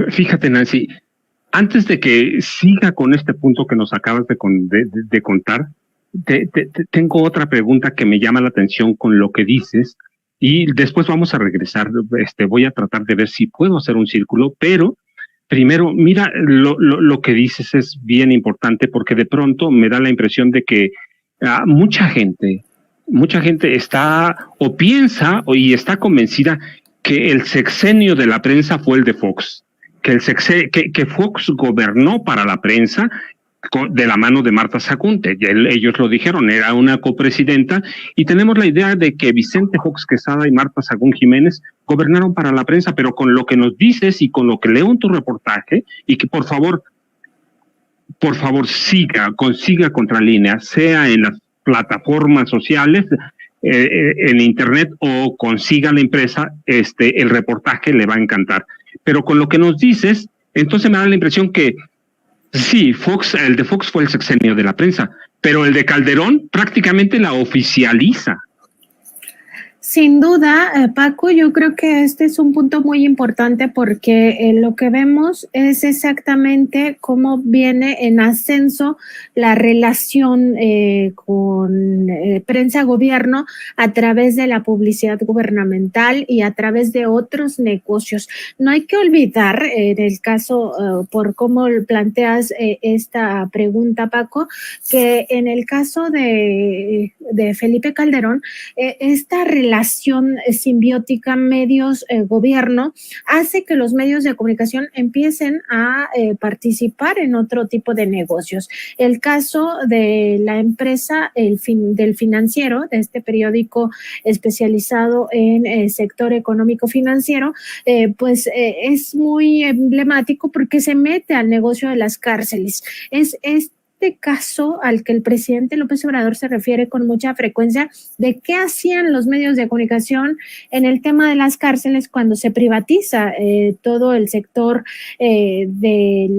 Fíjate, Nancy, antes de que siga con este punto que nos acabas de contar, tengo otra pregunta que me llama la atención con lo que dices y después vamos a regresar. Voy a tratar de ver si puedo hacer un círculo, pero primero, mira, lo que dices es bien importante porque de pronto me da la impresión de que mucha gente está o piensa y está convencida que el sexenio de la prensa fue el de Fox, que Fox gobernó para la prensa de la mano de Marta Sacunte. Ellos lo dijeron, era una copresidenta, y tenemos la idea de que Vicente Fox Quesada y Marta Sagún Jiménez gobernaron para la prensa, pero con lo que nos dices y con lo que leo en tu reportaje, y que por favor consiga Contralínea, sea en las plataformas sociales, en internet, o consiga la empresa, el reportaje le va a encantar. Pero con lo que nos dices, entonces me da la impresión que sí, el de Fox fue el sexenio de la prensa, pero el de Calderón prácticamente la oficializa. Sin duda, Paco, yo creo que este es un punto muy importante porque lo que vemos es exactamente cómo viene en ascenso la relación con prensa-gobierno a través de la publicidad gubernamental y a través de otros negocios. No hay que olvidar, en el caso, por cómo planteas esta pregunta, Paco, que en el caso de Felipe Calderón, esta relación simbiótica medios-gobierno hace que los medios de comunicación empiecen a participar en otro tipo de negocios. El caso de la empresa del Financiero, de este periódico especializado en sector económico financiero, es muy emblemático porque se mete al negocio de las cárceles. Es caso al que el presidente López Obrador se refiere con mucha frecuencia de qué hacían los medios de comunicación en el tema de las cárceles cuando se privatiza todo el sector de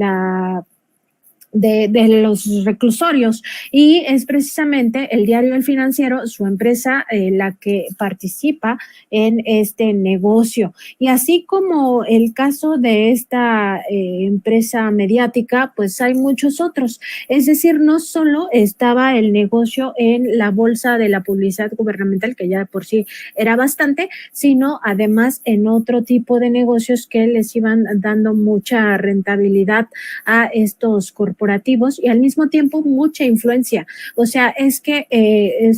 los reclusorios, y es precisamente el diario El Financiero, su empresa, la que participa en este negocio. Y así como el caso de esta empresa mediática, pues hay muchos otros. Es decir, no solo estaba el negocio en la bolsa de la publicidad gubernamental, que ya por sí era bastante, sino además en otro tipo de negocios que les iban dando mucha rentabilidad a estos corporativos y al mismo tiempo mucha influencia. O sea, es que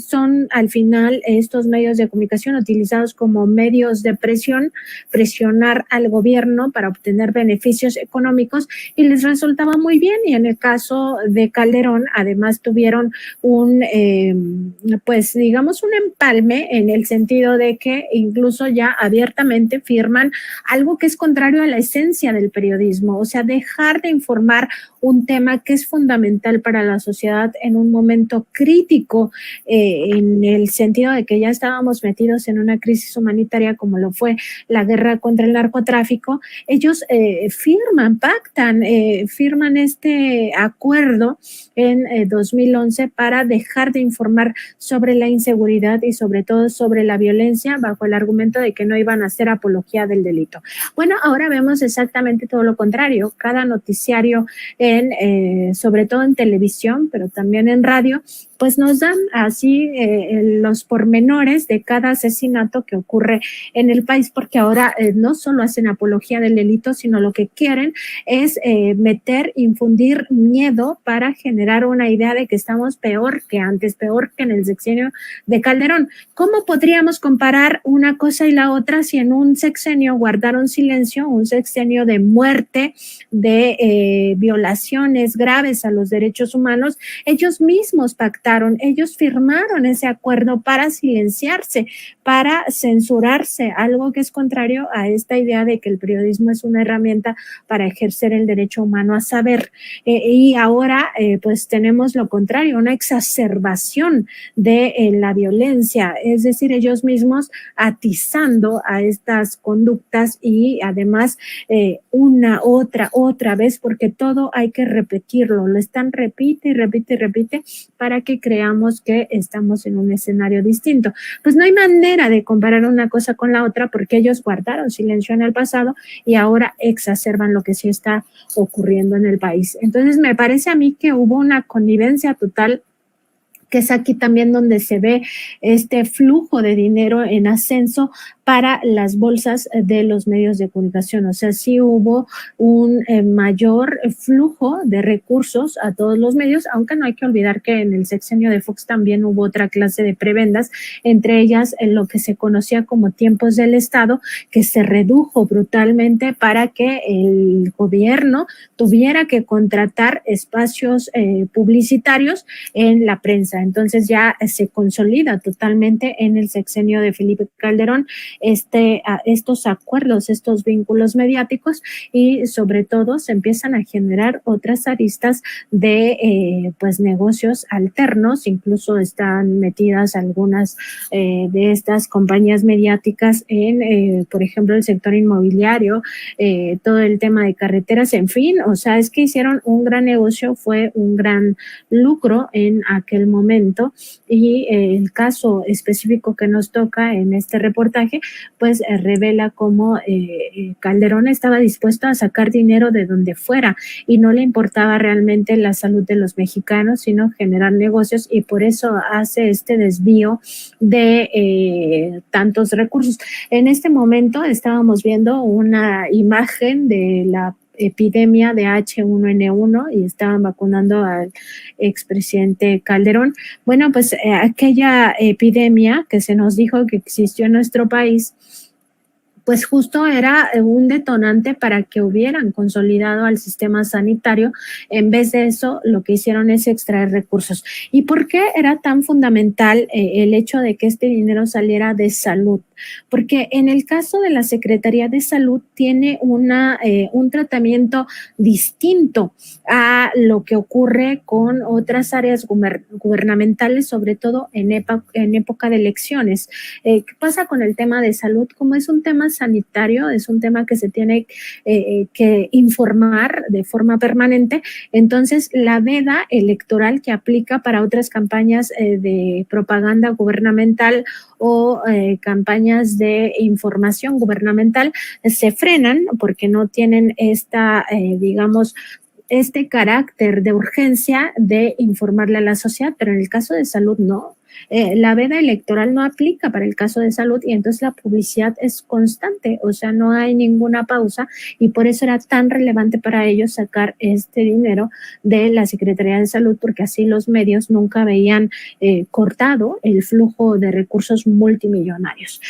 son al final estos medios de comunicación utilizados como medios de presionar al gobierno para obtener beneficios económicos, y les resultaba muy bien. Y en el caso de Calderón, además tuvieron un empalme, en el sentido de que incluso ya abiertamente firman algo que es contrario a la esencia del periodismo, o sea, dejar de informar un tema que es fundamental para la sociedad en un momento crítico, en el sentido de que ya estábamos metidos en una crisis humanitaria como lo fue la guerra contra el narcotráfico. Ellos firman este acuerdo en 2011 para dejar de informar sobre la inseguridad y sobre todo sobre la violencia, bajo el argumento de que no iban a hacer apología del delito. Bueno, ahora vemos exactamente todo lo contrario. Cada noticiario sobre todo en televisión, pero también en radio, pues nos dan así los pormenores de cada asesinato que ocurre en el país, porque ahora no solo hacen apología del delito, sino lo que quieren es infundir miedo para generar una idea de que estamos peor que antes, peor que en el sexenio de Calderón. ¿Cómo podríamos comparar una cosa y la otra si en un sexenio guardaron silencio, un sexenio de muerte, de violaciones graves a los derechos humanos? Ellos mismos pactaron, ellos firmaron ese acuerdo para silenciarse, para censurarse, algo que es contrario a esta idea de que el periodismo es una herramienta para ejercer el derecho humano a saber. Y ahora pues tenemos lo contrario, una exacerbación de la violencia, es decir, ellos mismos atizando a estas conductas, y además otra vez, porque todo hay que repetir repetirlo, lo están repite y repite y repite para que creamos que estamos en un escenario distinto. Pues no hay manera de comparar una cosa con la otra porque ellos guardaron silencio en el pasado y ahora exacerban lo que sí está ocurriendo en el país. Entonces me parece a mí que hubo una connivencia total, que es aquí también donde se ve este flujo de dinero en ascenso para las bolsas de los medios de comunicación. O sea, sí hubo un mayor flujo de recursos a todos los medios, aunque no hay que olvidar que en el sexenio de Fox también hubo otra clase de prebendas, entre ellas en lo que se conocía como tiempos del Estado, que se redujo brutalmente para que el gobierno tuviera que contratar espacios publicitarios en la prensa. Entonces ya se consolida totalmente en el sexenio de Felipe Calderón estos acuerdos, estos vínculos mediáticos, y sobre todo se empiezan a generar otras aristas de pues negocios alternos. Incluso están metidas algunas de estas compañías mediáticas en, por ejemplo, el sector inmobiliario, todo el tema de carreteras, en fin, o sea, es que hicieron un gran negocio, fue un gran lucro en aquel momento. Y el caso específico que nos toca en este reportaje pues revela cómo Calderón estaba dispuesto a sacar dinero de donde fuera y no le importaba realmente la salud de los mexicanos, sino generar negocios, y por eso hace este desvío de tantos recursos. En este momento estábamos viendo una imagen de la epidemia de H1N1 y estaban vacunando al expresidente Calderón. Bueno, pues aquella epidemia que se nos dijo que existió en nuestro país, pues justo era un detonante para que hubieran consolidado al sistema sanitario. En vez de eso, lo que hicieron es extraer recursos. ¿Y por qué era tan fundamental el hecho de que este dinero saliera de salud? Porque en el caso de la Secretaría de Salud tiene un tratamiento distinto a lo que ocurre con otras áreas gubernamentales, sobre todo en época de elecciones. ¿Qué pasa con el tema de salud? Como es un tema sanitario, es un tema que se tiene que informar de forma permanente, entonces la veda electoral que aplica para otras campañas de propaganda gubernamental o campañas de información gubernamental se frenan porque no tienen digamos, este carácter de urgencia de informarle a la sociedad, pero en el caso de salud no. La veda electoral no aplica para el caso de salud y entonces la publicidad es constante, o sea, no hay ninguna pausa, y por eso era tan relevante para ellos sacar este dinero de la Secretaría de Salud, porque así los medios nunca veían cortado el flujo de recursos multimillonarios.